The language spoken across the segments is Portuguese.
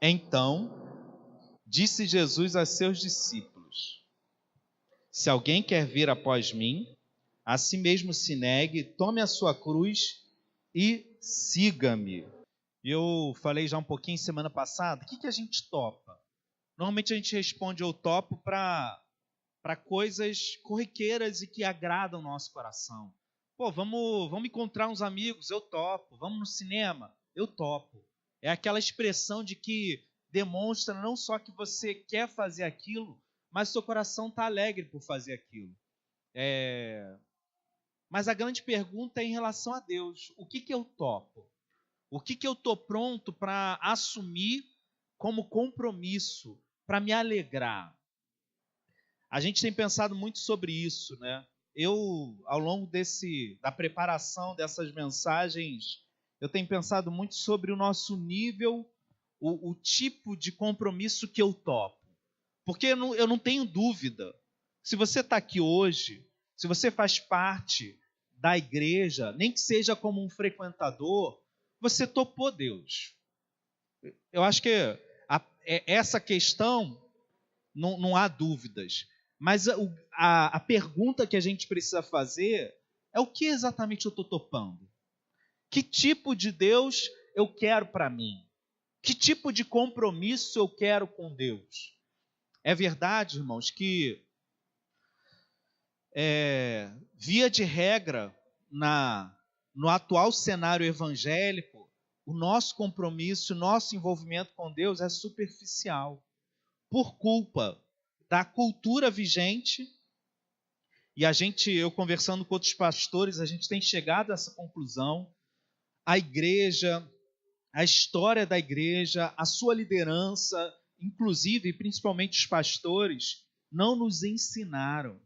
Então, disse Jesus a seus discípulos: se alguém quer vir após mim, a si mesmo se negue, tome a sua cruz e siga-me. Eu falei já um pouquinho semana passada, o que a gente topa? Normalmente a gente responde eu topo para coisas corriqueiras e que agradam o nosso coração. Pô, vamos encontrar uns amigos, eu topo. Vamos no cinema, eu topo. É aquela expressão de que demonstra não só que você quer fazer aquilo, mas seu coração está alegre por fazer aquilo. Mas a grande pergunta é em relação a Deus. O que eu topo? O que eu estou pronto para assumir como compromisso, para me alegrar? A gente tem pensado muito sobre isso, né? Eu, ao longo da preparação dessas mensagens, eu tenho pensado muito sobre o nosso nível, o tipo de compromisso que eu topo. Porque eu não tenho dúvida. Se você está aqui hoje, se você faz parte da igreja, nem que seja como um frequentador, você topou Deus. Eu acho que essa questão não há dúvidas. Mas a pergunta que a gente precisa fazer é: o que exatamente eu estou topando? Que tipo de Deus eu quero para mim? Que tipo de compromisso eu quero com Deus? É verdade, irmãos, que via de regra, no atual cenário evangélico, o nosso compromisso, o nosso envolvimento com Deus é superficial, por culpa da cultura vigente. E eu conversando com outros pastores, a gente tem chegado a essa conclusão. A igreja, a história da igreja, a sua liderança, inclusive, principalmente os pastores, não nos ensinaram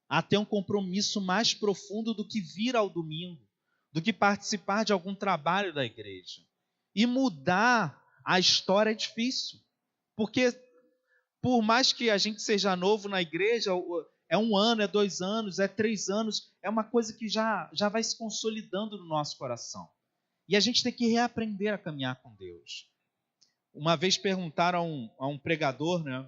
a ter um compromisso mais profundo do que vir ao domingo, do que participar de algum trabalho da igreja. E mudar a história é difícil, porque por mais que a gente seja novo na igreja, é 1 ano, é 2 anos, é 3 anos, é uma coisa que já vai se consolidando no nosso coração. E a gente tem que reaprender a caminhar com Deus. Uma vez perguntaram a um pregador, né,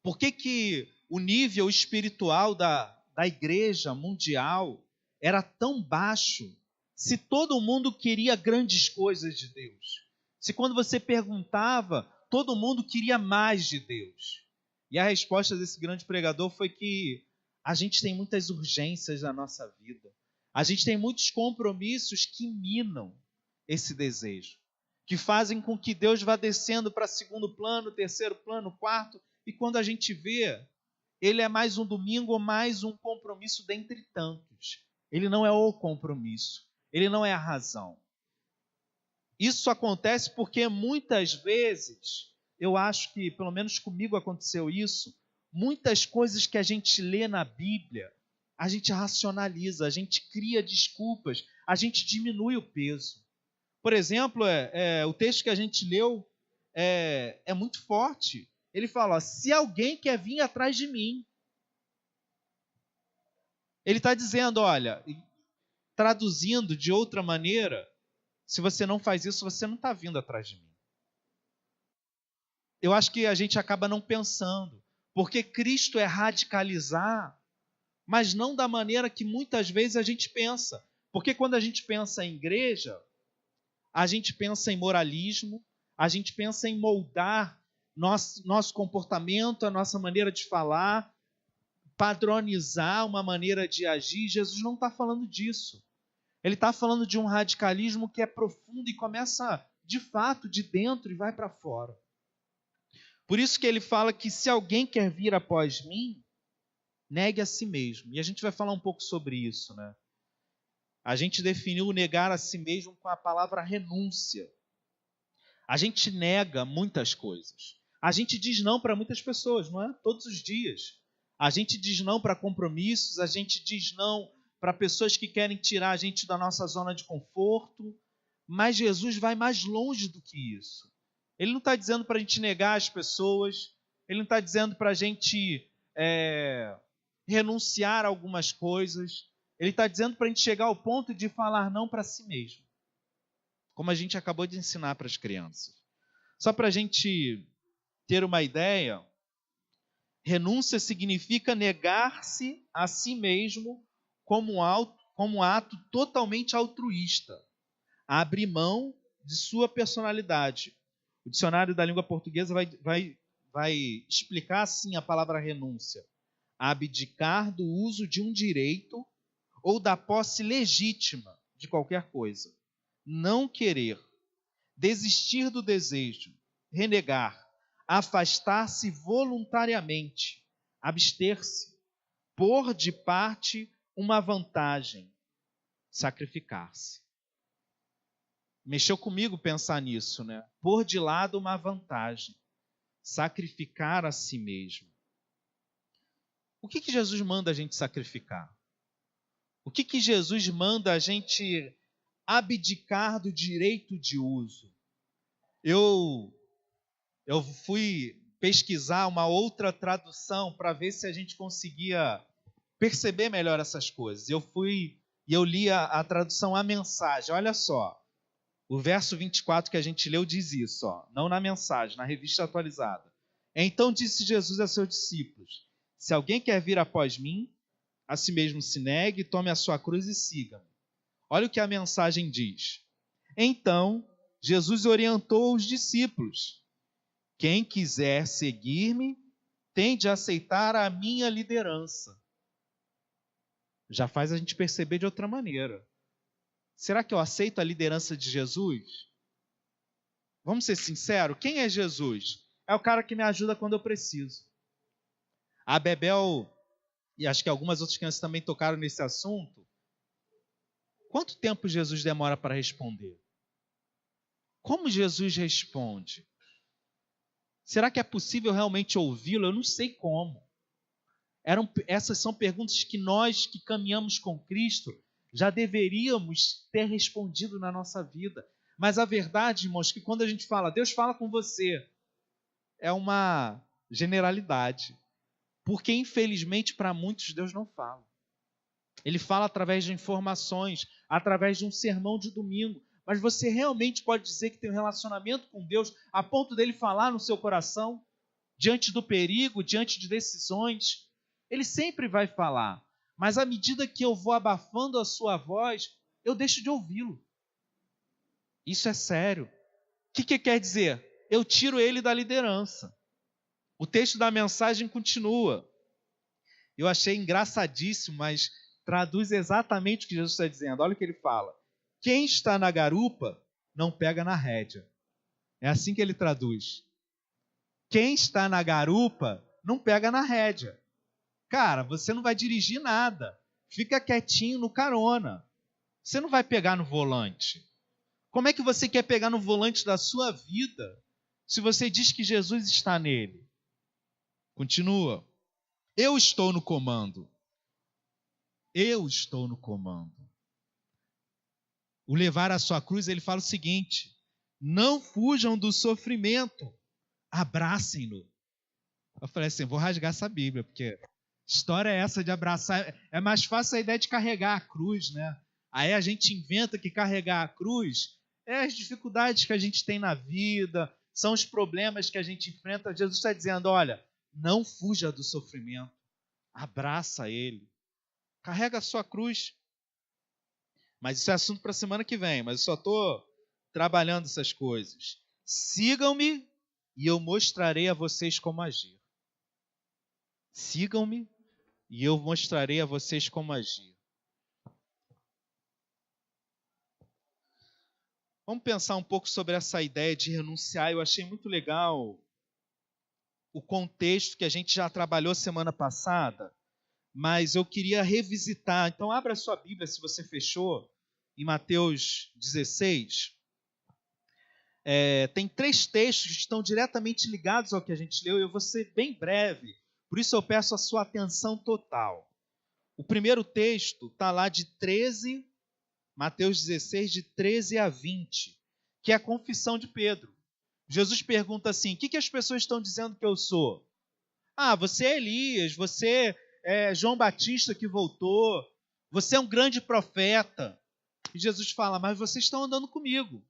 por que o nível espiritual da igreja mundial era tão baixo, se todo mundo queria grandes coisas de Deus. Se quando você perguntava, todo mundo queria mais de Deus. E a resposta desse grande pregador foi que a gente tem muitas urgências na nossa vida. A gente tem muitos compromissos que minam esse desejo, que fazem com que Deus vá descendo para segundo plano, terceiro plano, quarto, e quando a gente vê, ele é mais um domingo ou mais um compromisso dentre tantos. Ele não é o compromisso, ele não é a razão. Isso acontece porque muitas vezes, eu acho que, pelo menos comigo aconteceu isso, muitas coisas que a gente lê na Bíblia, a gente racionaliza, a gente cria desculpas, a gente diminui o peso. Por exemplo, o texto que a gente leu é muito forte. Ele fala: se alguém quer vir atrás de mim. Ele está dizendo, olha, traduzindo de outra maneira, se você não faz isso, você não está vindo atrás de mim. Eu acho que a gente acaba não pensando, porque Cristo é radicalizar, mas não da maneira que muitas vezes a gente pensa. Porque quando a gente pensa em igreja, a gente pensa em moralismo, a gente pensa em moldar nosso comportamento, a nossa maneira de falar, padronizar uma maneira de agir. Jesus não está falando disso. Ele está falando de um radicalismo que é profundo e começa, de fato, de dentro e vai para fora. Por isso que ele fala que se alguém quer vir após mim, negue a si mesmo. E a gente vai falar um pouco sobre isso, né? A gente definiu o negar a si mesmo com a palavra renúncia. A gente nega muitas coisas. A gente diz não para muitas pessoas, não é? Todos os dias. A gente diz não para compromissos, a gente diz não para pessoas que querem tirar a gente da nossa zona de conforto. Mas Jesus vai mais longe do que isso. Ele não está dizendo para a gente negar as pessoas, ele não está dizendo para a gente renunciar a algumas coisas, ele está dizendo para a gente chegar ao ponto de falar não para si mesmo, como a gente acabou de ensinar para as crianças. Só para a gente ter uma ideia, renúncia significa negar-se a si mesmo como um ato totalmente altruísta, abrir mão de sua personalidade. O dicionário da língua portuguesa vai explicar assim a palavra renúncia: abdicar do uso de um direito ou da posse legítima de qualquer coisa. Não querer, desistir do desejo, renegar, afastar-se voluntariamente, abster-se, pôr de parte uma vantagem, sacrificar-se. Mexeu comigo pensar nisso, né? Pôr de lado uma vantagem, sacrificar a si mesmo. O que Jesus manda a gente sacrificar? O que Jesus manda a gente abdicar do direito de uso? Eu fui pesquisar uma outra tradução para ver se a gente conseguia perceber melhor essas coisas. Eu li a tradução A Mensagem. Olha só, o verso 24 que a gente leu diz isso, ó, não na Mensagem, na Revista Atualizada. Então disse Jesus a seus discípulos: se alguém quer vir após mim, a si mesmo se negue, tome a sua cruz e siga-me. Olha o que a Mensagem diz. Então, Jesus orientou os discípulos: quem quiser seguir-me, tem de aceitar a minha liderança. Já faz a gente perceber de outra maneira. Será que eu aceito a liderança de Jesus? Vamos ser sinceros, quem é Jesus? É o cara que me ajuda quando eu preciso. A Bebel, e acho que algumas outras crianças também tocaram nesse assunto. Quanto tempo Jesus demora para responder? Como Jesus responde? Será que é possível realmente ouvi-lo? Eu não sei como. Essas são perguntas que nós que caminhamos com Cristo já deveríamos ter respondido na nossa vida. Mas a verdade, irmãos, que quando a gente fala, Deus fala com você, é uma generalidade. Porque, infelizmente, para muitos, Deus não fala. Ele fala através de informações, através de um sermão de domingo. Mas você realmente pode dizer que tem um relacionamento com Deus a ponto dele falar no seu coração, diante do perigo, diante de decisões? Ele sempre vai falar. Mas à medida que eu vou abafando a sua voz, eu deixo de ouvi-lo. Isso é sério. O que quer dizer? Eu tiro ele da liderança. O texto da Mensagem continua. Eu achei engraçadíssimo, mas traduz exatamente o que Jesus está dizendo. Olha o que ele fala. Quem está na garupa não pega na rédea. É assim que ele traduz. Quem está na garupa não pega na rédea. Cara, você não vai dirigir nada. Fica quietinho no carona. Você não vai pegar no volante. Como é que você quer pegar no volante da sua vida se você diz que Jesus está nele? Continua. Eu estou no comando. Eu estou no comando. O levar a sua cruz, ele fala o seguinte: não fujam do sofrimento, abracem-no. Eu falei assim, vou rasgar essa Bíblia, porque história é essa de abraçar? É mais fácil a ideia de carregar a cruz, né? Aí a gente inventa que carregar a cruz é as dificuldades que a gente tem na vida, são os problemas que a gente enfrenta. Jesus está dizendo, olha, não fuja do sofrimento, abraça ele, carrega a sua cruz. Mas isso é assunto para a semana que vem, mas eu só estou trabalhando essas coisas. Sigam-me e eu mostrarei a vocês como agir. Sigam-me e eu mostrarei a vocês como agir. Vamos pensar um pouco sobre essa ideia de renunciar. Eu achei muito legal o contexto que a gente já trabalhou semana passada, mas eu queria revisitar. Então, abra a sua Bíblia, se você fechou, em Mateus 16. Tem 3 textos que estão diretamente ligados ao que a gente leu, e eu vou ser bem breve, por isso eu peço a sua atenção total. O primeiro texto está lá de 13, Mateus 16, de 13 a 20, que é a confissão de Pedro. Jesus pergunta assim, o que as pessoas estão dizendo que eu sou? Ah, você é Elias, você é João Batista que voltou, você é um grande profeta. E Jesus fala, mas vocês estão andando comigo.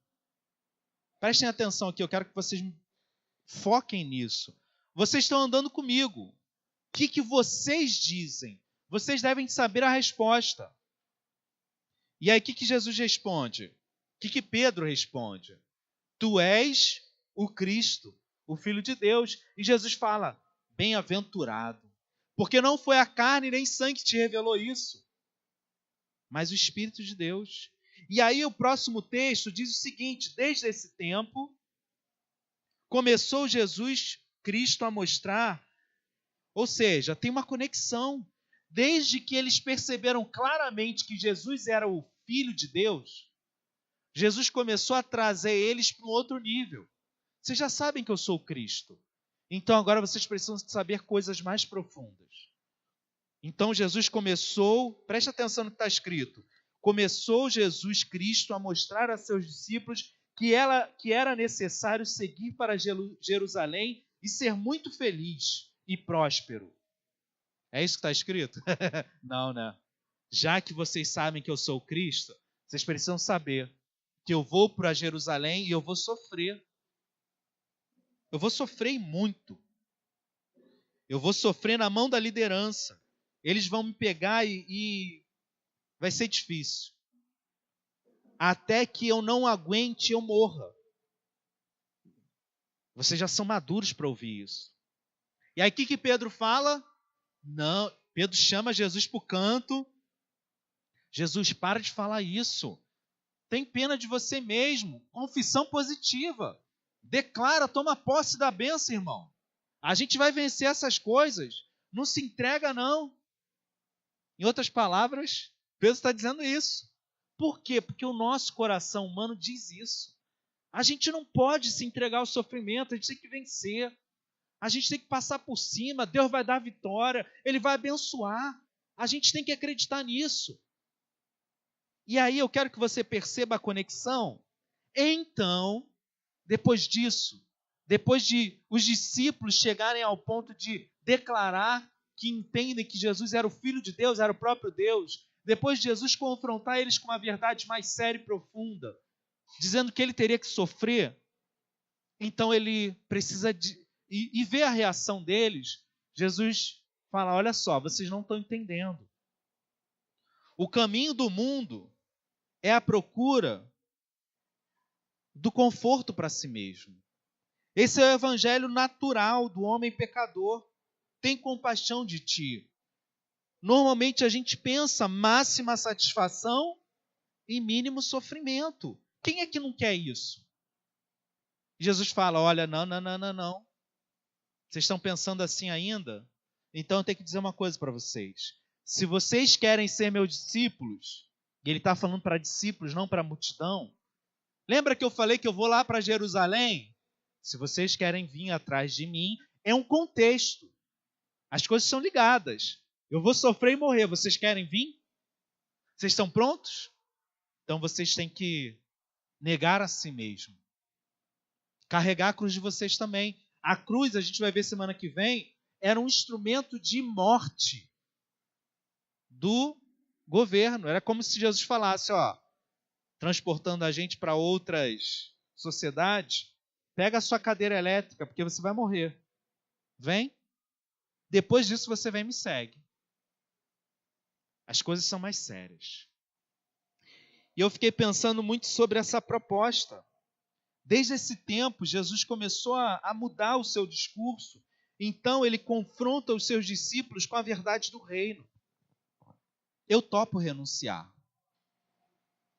Prestem atenção aqui, eu quero que vocês Foquem nisso. Vocês estão andando comigo. O que vocês dizem? Vocês devem saber a resposta. E aí, o que Jesus responde? O que Pedro responde? Tu és o Cristo, o Filho de Deus. E Jesus fala, bem-aventurado. Porque não foi a carne nem sangue que te revelou isso, mas o Espírito de Deus. E aí o próximo texto diz o seguinte, desde esse tempo, começou Jesus Cristo a mostrar, ou seja, tem uma conexão. Desde que eles perceberam claramente que Jesus era o Filho de Deus, Jesus começou a trazer eles para um outro nível. Vocês já sabem que eu sou o Cristo. Então agora vocês precisam saber coisas mais profundas. Então Jesus começou, preste atenção no que está escrito, começou Jesus Cristo a mostrar a seus discípulos que era necessário seguir para Jerusalém e ser muito feliz e próspero. É isso que está escrito? Não, né? Já que vocês sabem que eu sou o Cristo, vocês precisam saber que eu vou para Jerusalém e eu vou sofrer. Eu vou sofrer muito. Eu vou sofrer na mão da liderança. Eles vão me pegar e vai ser difícil. Até que eu não aguente, eu morra. Vocês já são maduros para ouvir isso. E aí o que Pedro fala? Não, Pedro chama Jesus para o canto. Jesus, para de falar isso. Tem pena de você mesmo. Confissão positiva. Declara, toma posse da bênção, irmão. A gente vai vencer essas coisas. Não se entrega, não. Em outras palavras, Pedro está dizendo isso. Por quê? Porque o nosso coração humano diz isso. A gente não pode se entregar ao sofrimento, a gente tem que vencer. A gente tem que passar por cima, Deus vai dar vitória, Ele vai abençoar. A gente tem que acreditar nisso. E aí eu quero que você perceba a conexão. Então, depois disso, depois de os discípulos chegarem ao ponto de declarar que entendem que Jesus era o Filho de Deus, era o próprio Deus, depois de Jesus confrontar eles com uma verdade mais séria e profunda, dizendo que ele teria que sofrer, então ele precisa e ver a reação deles. Jesus fala, olha só, vocês não estão entendendo. O caminho do mundo é a procura do conforto para si mesmo. Esse é o evangelho natural do homem pecador. Tem compaixão de ti. Normalmente a gente pensa máxima satisfação e mínimo sofrimento. Quem é que não quer isso? Jesus fala, olha, não. Vocês estão pensando assim ainda? Então eu tenho que dizer uma coisa para vocês. Se vocês querem ser meus discípulos, e ele está falando para discípulos, não para a multidão. Lembra que eu falei que eu vou lá para Jerusalém? Se vocês querem vir atrás de mim, é um contexto. As coisas são ligadas. Eu vou sofrer e morrer. Vocês querem vir? Vocês estão prontos? Então vocês têm que negar a si mesmo. Carregar a cruz de vocês também. A cruz, a gente vai ver semana que vem, era um instrumento de morte do governo. Era como se Jesus falasse, ó, transportando a gente para outras sociedades, pega a sua cadeira elétrica, porque você vai morrer. Vem. Depois disso você vem e me segue. As coisas são mais sérias. E eu fiquei pensando muito sobre essa proposta. Desde esse tempo, Jesus começou a mudar o seu discurso. Então, ele confronta os seus discípulos com a verdade do reino. Eu topo renunciar.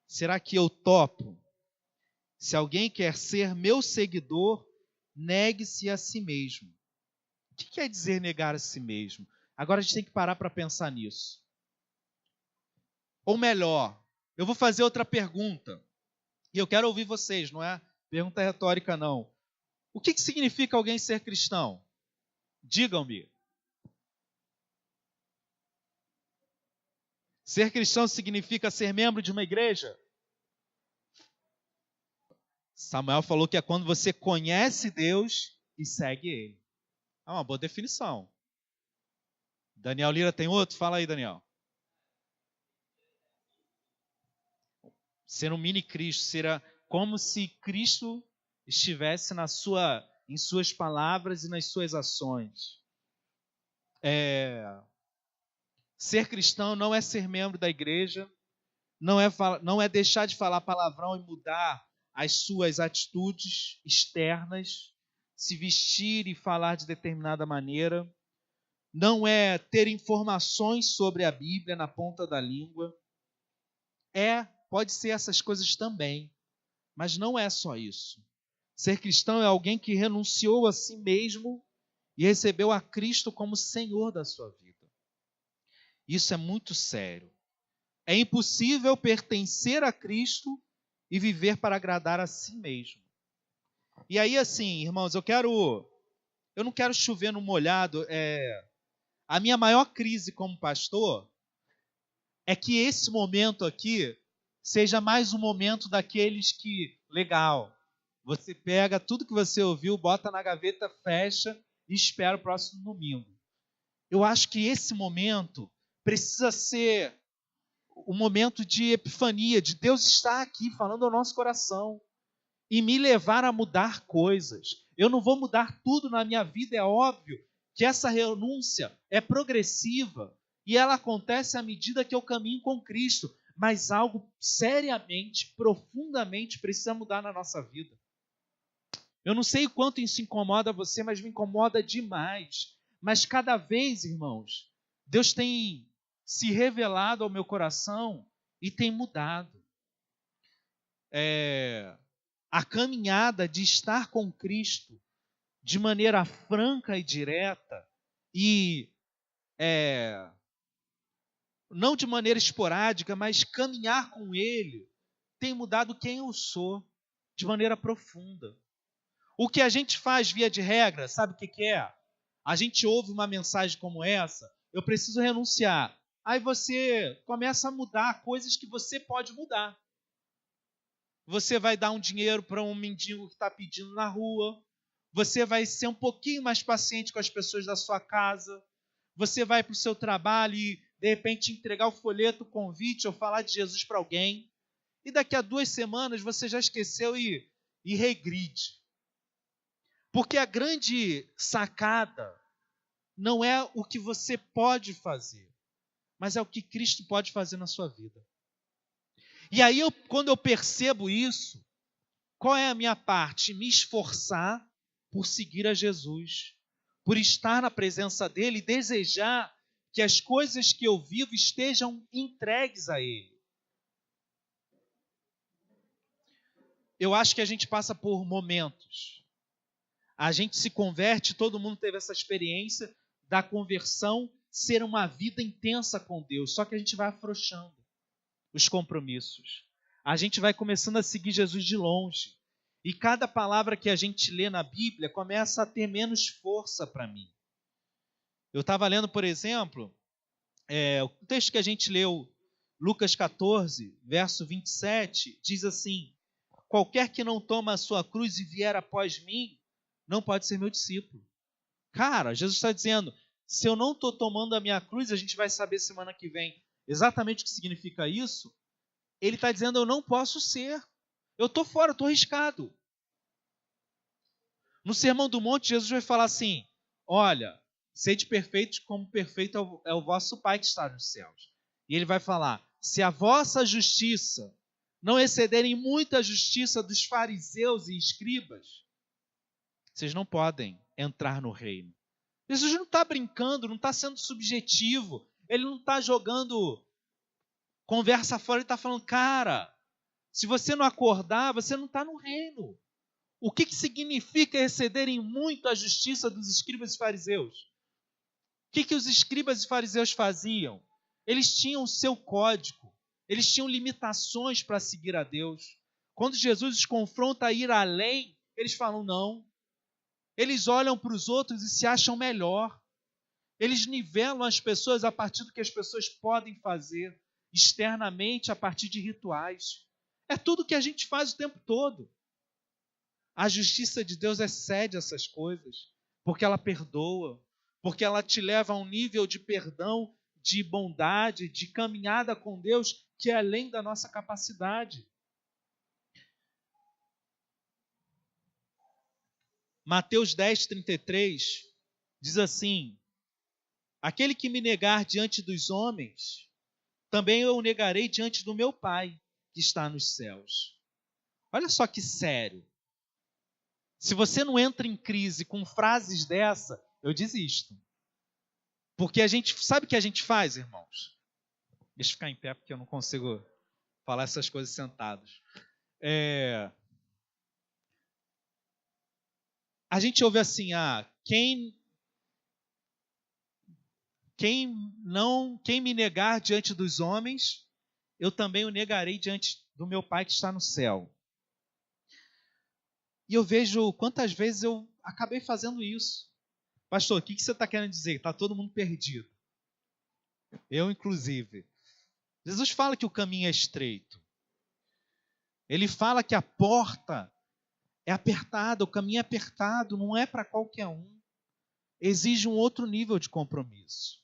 Será que eu topo? Se alguém quer ser meu seguidor, negue-se a si mesmo. O que quer dizer negar a si mesmo? Agora a gente tem que parar para pensar nisso. Ou melhor, eu vou fazer outra pergunta. E eu quero ouvir vocês, não é pergunta retórica, não. O que significa alguém ser cristão? Digam-me. Ser cristão significa ser membro de uma igreja? Samuel falou que é quando você conhece Deus e segue Ele. É uma boa definição. Daniel Lira tem outro? Fala aí, Daniel. Ser um mini Cristo, ser como se Cristo estivesse na sua em suas palavras e nas suas ações. Ser cristão não é ser membro da igreja, não é deixar de falar palavrão e mudar as suas atitudes externas, se vestir e falar de determinada maneira. Não é ter informações sobre a Bíblia na ponta da língua. Pode ser essas coisas também, mas não é só isso. Ser cristão é alguém que renunciou a si mesmo e recebeu a Cristo como Senhor da sua vida. Isso é muito sério. É impossível pertencer a Cristo e viver para agradar a si mesmo. E aí, assim, irmãos, eu não quero chover no molhado. A minha maior crise como pastor é que esse momento aqui seja mais um momento daqueles que, legal, você pega tudo que você ouviu, bota na gaveta, fecha e espera o próximo domingo. Eu acho que esse momento precisa ser o momento de epifania, de Deus estar aqui falando ao nosso coração e me levar a mudar coisas. Eu não vou mudar tudo na minha vida, é óbvio que essa renúncia é progressiva e ela acontece à medida que eu caminho com Cristo, mas algo seriamente, profundamente precisa mudar na nossa vida. Eu não sei o quanto isso incomoda você, mas me incomoda demais. Mas cada vez, irmãos, Deus tem se revelado ao meu coração e tem mudado. A caminhada de estar com Cristo de maneira franca e direta e não de maneira esporádica, mas caminhar com Ele tem mudado quem eu sou de maneira profunda. O que a gente faz via de regra, sabe o que é? A gente ouve uma mensagem como essa, eu preciso renunciar. Aí você começa a mudar coisas que você pode mudar. Você vai dar um dinheiro para um mendigo que está pedindo na rua. Você vai ser um pouquinho mais paciente com as pessoas da sua casa. Você vai para o seu trabalho e, de repente, entregar o folheto, o convite ou falar de Jesus para alguém. E daqui a 2 semanas você já esqueceu e regride. Porque a grande sacada não é o que você pode fazer, mas é o que Cristo pode fazer na sua vida. E aí, quando eu percebo isso, qual é a minha parte? Me esforçar por seguir a Jesus, por estar na presença dEle e desejar que as coisas que eu vivo estejam entregues a Ele. Eu acho que a gente passa por momentos. A gente se converte, todo mundo teve essa experiência da conversão ser uma vida intensa com Deus, só que a gente vai afrouxando os compromissos. A gente vai começando a seguir Jesus de longe. E cada palavra que a gente lê na Bíblia começa a ter menos força para mim. Eu estava lendo, por exemplo, o texto que a gente leu, Lucas 14, verso 27, diz assim: qualquer que não toma a sua cruz e vier após mim, não pode ser meu discípulo. Cara, Jesus está dizendo, se eu não estou tomando a minha cruz, a gente vai saber semana que vem exatamente o que significa isso. Ele está dizendo, eu não posso ser. Eu estou fora, estou arriscado. No Sermão do Monte, Jesus vai falar assim, olha, sede perfeitos como perfeito é o vosso Pai que está nos céus. E ele vai falar, se a vossa justiça não excederem muito a justiça dos fariseus e escribas, vocês não podem entrar no reino. Jesus não está brincando, não está sendo subjetivo, ele não está jogando conversa fora, ele está falando, cara, se você não acordar, você não está no reino. O que significa excederem muito a justiça dos escribas e fariseus? O que os escribas e fariseus faziam? Eles tinham o seu código, eles tinham limitações para seguir a Deus. Quando Jesus os confronta a ir além, eles falam não. Eles olham para os outros e se acham melhor. Eles nivelam as pessoas a partir do que as pessoas podem fazer externamente, a partir de rituais. É tudo que a gente faz o tempo todo. A justiça de Deus excede essas coisas, porque ela perdoa, porque ela te leva a um nível de perdão, de bondade, de caminhada com Deus, que é além da nossa capacidade. Mateus 10:33 diz assim: aquele que me negar diante dos homens, também eu o negarei diante do meu Pai, que está nos céus. Olha só que sério. Se você não entra em crise com frases dessa, eu desisto. Porque a gente, sabe o que a gente faz, irmãos? Deixa eu ficar em pé porque eu não consigo falar essas coisas sentados. A gente ouve assim, quem me negar diante dos homens, eu também o negarei diante do meu Pai que está no céu. E eu vejo quantas vezes eu acabei fazendo isso. Pastor, o que você está querendo dizer? Está todo mundo perdido. Eu, inclusive. Jesus fala que o caminho é estreito. Ele fala que a porta é apertada, o caminho é apertado, não é para qualquer um. Exige um outro nível de compromisso.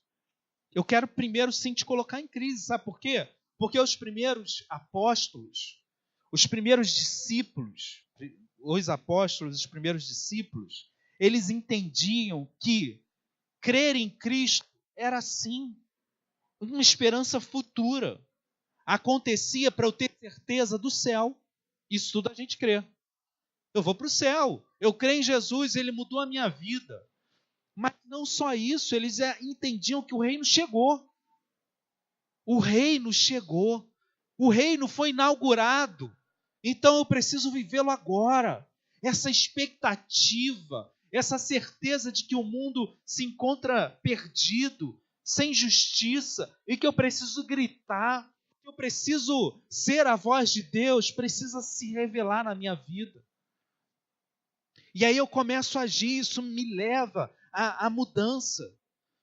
Eu quero primeiro sim te colocar em crise, sabe por quê? Porque os primeiros apóstolos, os primeiros discípulos, os apóstolos, os primeiros discípulos, eles entendiam que crer em Cristo era sim uma esperança futura. Acontecia para eu ter certeza do céu. Isso tudo a gente crê. Eu vou para o céu. Eu creio em Jesus, Ele mudou a minha vida. Mas não só isso, eles entendiam que o reino chegou. O reino chegou. O reino foi inaugurado. Então eu preciso vivê-lo agora. Essa expectativa, essa certeza de que o mundo se encontra perdido, sem justiça, e que eu preciso gritar, que eu preciso ser a voz de Deus, precisa se revelar na minha vida. E aí eu começo a agir, isso me leva à mudança.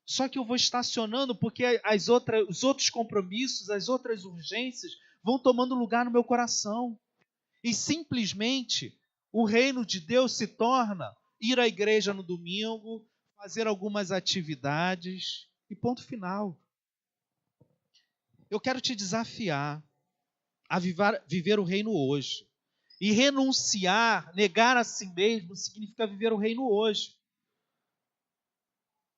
Só que eu vou estacionando porque os outros compromissos, as outras urgências vão tomando lugar no meu coração. E simplesmente o reino de Deus se torna ir à igreja no domingo, fazer algumas atividades e ponto final. Eu quero te desafiar a viver o reino hoje. E renunciar, negar a si mesmo, significa viver o reino hoje.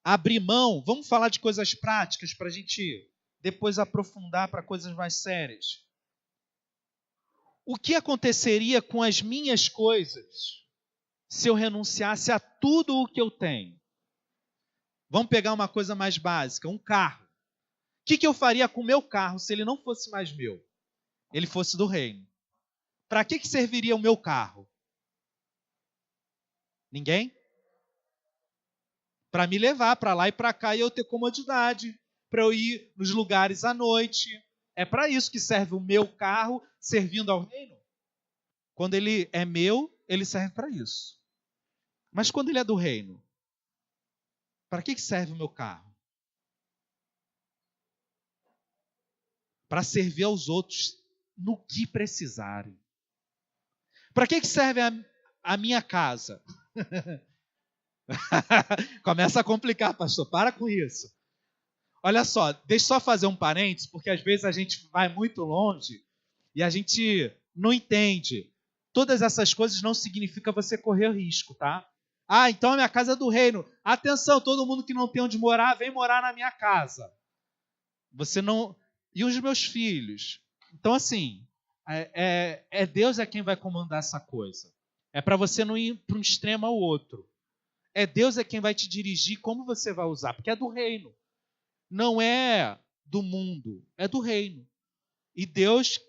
Abrir mão, vamos falar de coisas práticas para a gente depois aprofundar para coisas mais sérias. O que aconteceria com as minhas coisas se eu renunciasse a tudo o que eu tenho? Vamos pegar uma coisa mais básica, um carro. O que eu faria com o meu carro se ele não fosse mais meu? Ele fosse do reino. Para que serviria o meu carro? Ninguém? Para me levar para lá e para cá e eu ter comodidade, para eu ir nos lugares à noite. É para isso que serve o meu carro, servindo ao reino. Quando ele é meu, ele serve para isso. Mas quando ele é do reino, para que serve o meu carro? Para servir aos outros no que precisarem. Para que serve a minha casa? Começa a complicar, pastor. Para com isso. Olha só, deixa eu só fazer um parênteses, porque às vezes a gente vai muito longe e a gente não entende. Todas essas coisas não significam você correr risco, tá? Então a minha casa é do reino. Atenção, todo mundo que não tem onde morar, vem morar na minha casa. Você não... E os meus filhos? Então, assim, Deus é quem vai comandar essa coisa. É para você não ir para um extremo ao outro. Deus é quem vai te dirigir como você vai usar, porque é do reino. Não é do mundo, é do reino. E Deus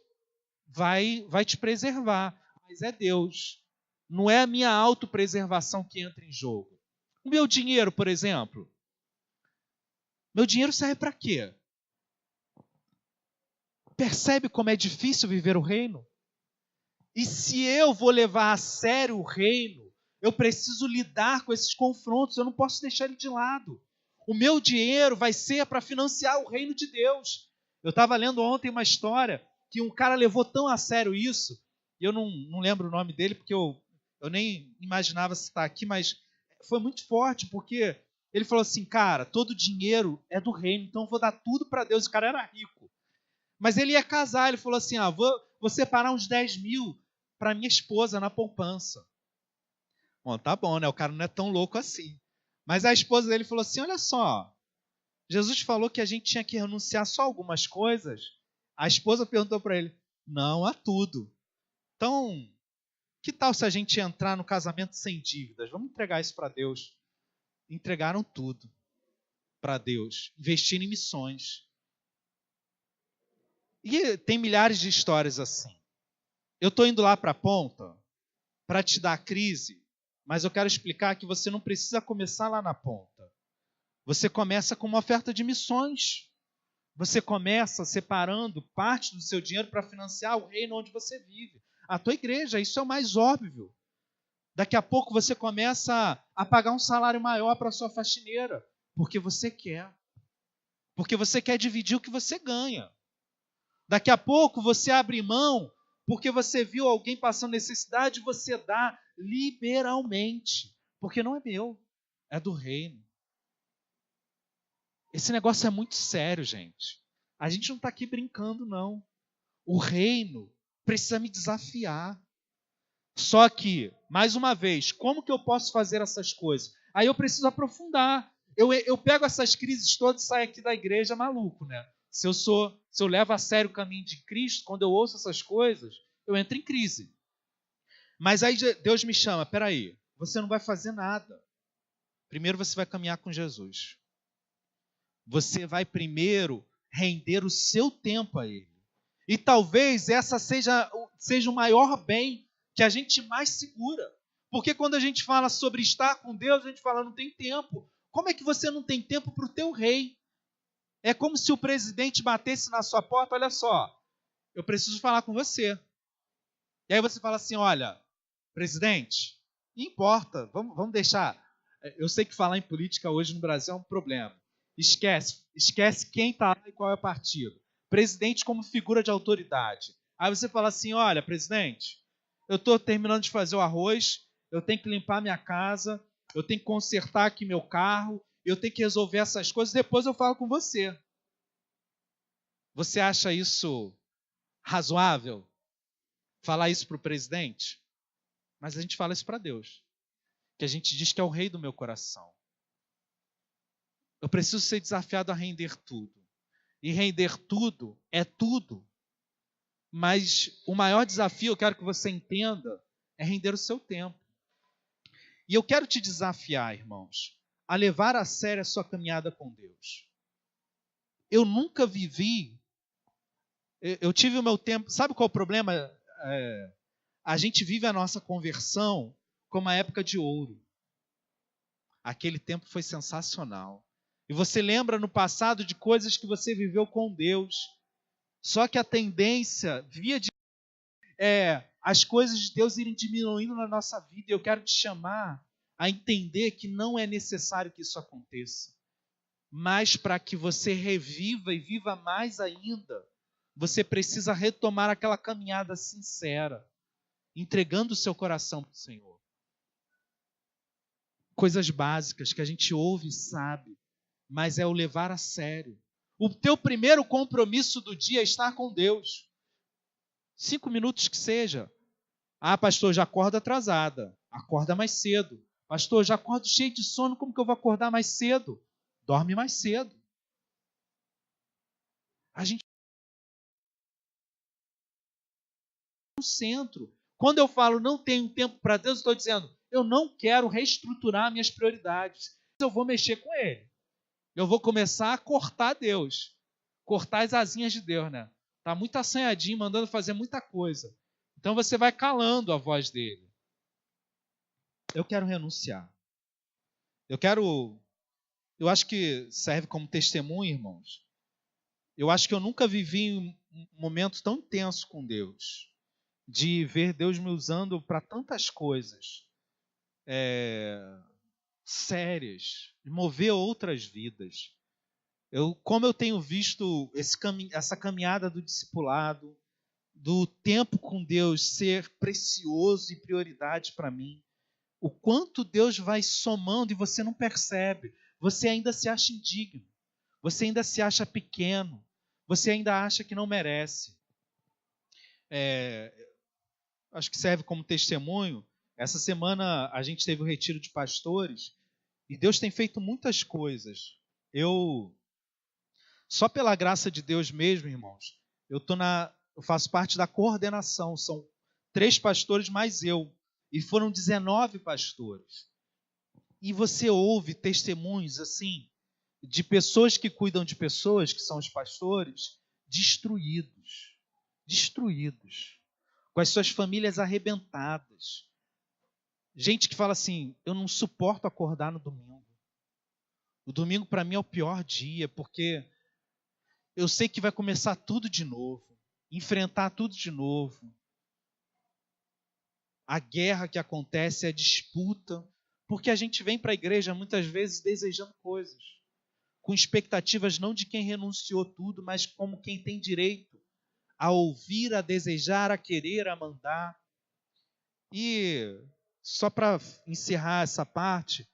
vai te preservar, mas é Deus. Não é a minha autopreservação que entra em jogo. O meu dinheiro, por exemplo. Meu dinheiro serve para quê? Percebe como é difícil viver o reino? E se eu vou levar a sério o reino, eu preciso lidar com esses confrontos, eu não posso deixar ele de lado. O meu dinheiro vai ser para financiar o reino de Deus. Eu estava lendo ontem uma história que um cara levou tão a sério isso, e eu não lembro o nome dele, porque eu nem imaginava citar aqui, mas foi muito forte, porque ele falou assim, cara, todo dinheiro é do reino, então eu vou dar tudo para Deus. O cara era rico. Mas ele ia casar, ele falou assim, vou separar uns 10 mil para minha esposa na poupança. Bom, tá bom, né? O cara não é tão louco assim. Mas a esposa dele falou assim: olha só, Jesus falou que a gente tinha que renunciar só a algumas coisas. A esposa perguntou para ele: não, a tudo. Então, que tal se a gente entrar no casamento sem dívidas? Vamos entregar isso para Deus. Entregaram tudo para Deus, investindo em missões. E tem milhares de histórias assim. Eu estou indo lá para a ponta para te dar a crise, mas eu quero explicar que você não precisa começar lá na ponta. Você começa com uma oferta de missões. Você começa separando parte do seu dinheiro para financiar o reino onde você vive. A tua igreja, isso é o mais óbvio. Daqui a pouco você começa a pagar um salário maior para a sua faxineira, porque você quer. Porque você quer dividir o que você ganha. Daqui a pouco você abre mão, porque você viu alguém passando necessidade, você dá liberalmente. Porque não é meu, é do reino. Esse negócio é muito sério, gente. A gente não está aqui brincando, não. O reino precisa me desafiar. Só que, mais uma vez, como que eu posso fazer essas coisas? Aí eu preciso aprofundar. Eu pego essas crises todas e saio aqui da igreja maluco, né? Se eu levo a sério o caminho de Cristo, quando eu ouço essas coisas, eu entro em crise. Mas aí Deus me chama, peraí, você não vai fazer nada. Primeiro você vai caminhar com Jesus. Você vai primeiro render o seu tempo a Ele. E talvez essa seja o maior bem que a gente mais segura. Porque quando a gente fala sobre estar com Deus, a gente fala, não tem tempo. Como é que você não tem tempo para o teu rei? É como se o presidente batesse na sua porta, olha só, eu preciso falar com você. E aí você fala assim, olha, presidente, não importa, vamos deixar. Eu sei que falar em política hoje no Brasil é um problema. Esquece quem está lá e qual é o partido. Presidente como figura de autoridade. Aí você fala assim, olha, presidente, eu estou terminando de fazer o arroz, eu tenho que limpar minha casa, eu tenho que consertar aqui meu carro, eu tenho que resolver essas coisas, depois eu falo com você. Você acha isso razoável? Falar isso para o presidente? Mas a gente fala isso para Deus. Que a gente diz que é o rei do meu coração. Eu preciso ser desafiado a render tudo. E render tudo é tudo. Mas o maior desafio, eu quero que você entenda, é render o seu tempo. E eu quero te desafiar, irmãos, a levar a sério a sua caminhada com Deus. Eu nunca vivi, eu tive o meu tempo, sabe qual é o problema? A gente vive a nossa conversão como uma época de ouro. Aquele tempo foi sensacional. E você lembra no passado de coisas que você viveu com Deus. Só que a tendência, as coisas de Deus irem diminuindo na nossa vida. E eu quero te chamar a entender que não é necessário que isso aconteça. Mas para que você reviva e viva mais ainda, você precisa retomar aquela caminhada sincera, entregando o seu coração para o Senhor. Coisas básicas que a gente ouve e sabe, mas é o levar a sério. O teu primeiro compromisso do dia é estar com Deus. 5 minutos que seja. Ah, pastor, já acordo atrasada. Acorda mais cedo. Pastor, já acordo cheio de sono, como que eu vou acordar mais cedo? Dorme mais cedo. A gente no centro. Quando eu falo não tenho tempo para Deus, eu estou dizendo, eu não quero reestruturar minhas prioridades. Eu vou mexer com Ele. Eu vou começar a cortar Deus. Cortar as asinhas de Deus, né? Está muito assanhadinho, mandando fazer muita coisa. Então você vai calando a voz dele. Eu quero renunciar. Eu acho que serve como testemunho, irmãos. Eu acho que eu nunca vivi um momento tão intenso com Deus. De ver Deus me usando para tantas coisas sérias, de mover outras vidas. Como eu tenho visto essa caminhada do discipulado, do tempo com Deus ser precioso e prioridade para mim, o quanto Deus vai somando e você não percebe, você ainda se acha indigno, você ainda se acha pequeno, você ainda acha que não merece. Acho que serve como testemunho, Essa semana a gente teve o retiro de pastores e Deus tem feito muitas coisas. Só pela graça de Deus mesmo, irmãos, eu faço parte da coordenação. São 3 pastores mais eu. E foram 19 pastores. E você ouve testemunhos assim, de pessoas que cuidam de pessoas, que são os pastores, destruídos, com as suas famílias arrebentadas. Gente que fala assim, eu não suporto acordar no domingo. O domingo para mim é o pior dia, porque eu sei que vai começar tudo de novo, enfrentar tudo de novo. A guerra que acontece, a disputa, porque a gente vem para a igreja muitas vezes desejando coisas, com expectativas não de quem renunciou tudo, mas como quem tem direito a ouvir, a desejar, a querer, a mandar. E só para encerrar essa parte,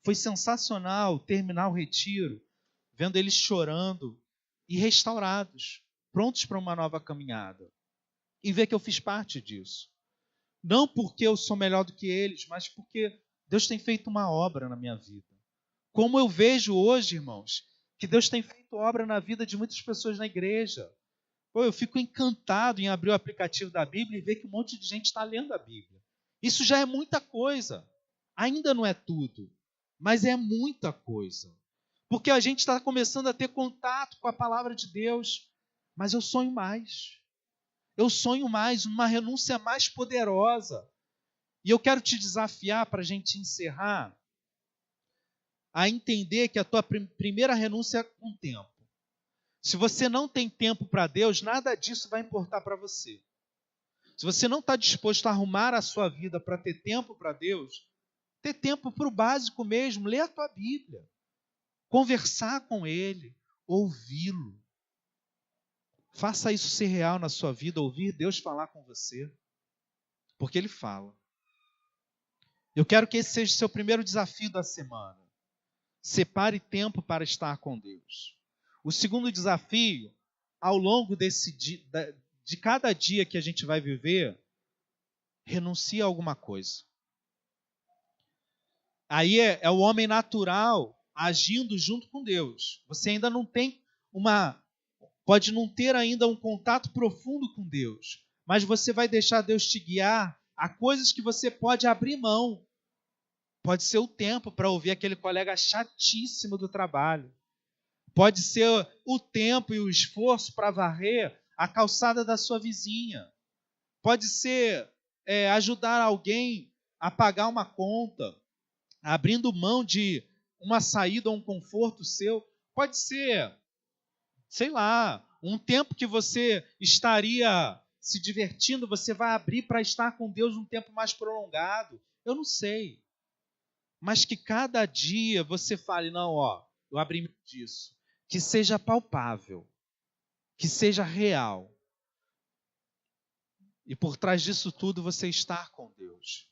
foi sensacional terminar o retiro, vendo eles chorando e restaurados, prontos para uma nova caminhada. E ver que eu fiz parte disso. Não porque eu sou melhor do que eles, mas porque Deus tem feito uma obra na minha vida. Como eu vejo hoje, irmãos, que Deus tem feito obra na vida de muitas pessoas na igreja. Eu fico encantado em abrir o aplicativo da Bíblia e ver que um monte de gente está lendo a Bíblia. Isso já é muita coisa. Ainda não é tudo, mas é muita coisa. Porque a gente está começando a ter contato com a palavra de Deus. Mas eu sonho mais. Eu sonho mais, uma renúncia mais poderosa. E eu quero te desafiar para a gente encerrar, a entender que a tua primeira renúncia é com tempo. Se você não tem tempo para Deus, nada disso vai importar para você. Se você não está disposto a arrumar a sua vida para ter tempo para Deus, ter tempo para o básico mesmo, ler a tua Bíblia, conversar com Ele, ouvi-lo. Faça isso ser real na sua vida, ouvir Deus falar com você, porque Ele fala. Eu quero que esse seja o seu primeiro desafio da semana. Separe tempo para estar com Deus. O segundo desafio, ao longo de cada dia que a gente vai viver, renuncie a alguma coisa. Aí é o homem natural agindo junto com Deus. Você ainda não tem pode não ter ainda um contato profundo com Deus, mas você vai deixar Deus te guiar a coisas que você pode abrir mão. Pode ser o tempo para ouvir aquele colega chatíssimo do trabalho. Pode ser o tempo e o esforço para varrer a calçada da sua vizinha. Pode ser ajudar alguém a pagar uma conta, abrindo mão de uma saída ou um conforto seu. Pode ser, sei lá, um tempo que você estaria se divertindo, você vai abrir para estar com Deus um tempo mais prolongado. Eu não sei. Mas que cada dia você fale, não, eu abri mão disso. Que seja palpável, que seja real. E por trás disso tudo você estar com Deus.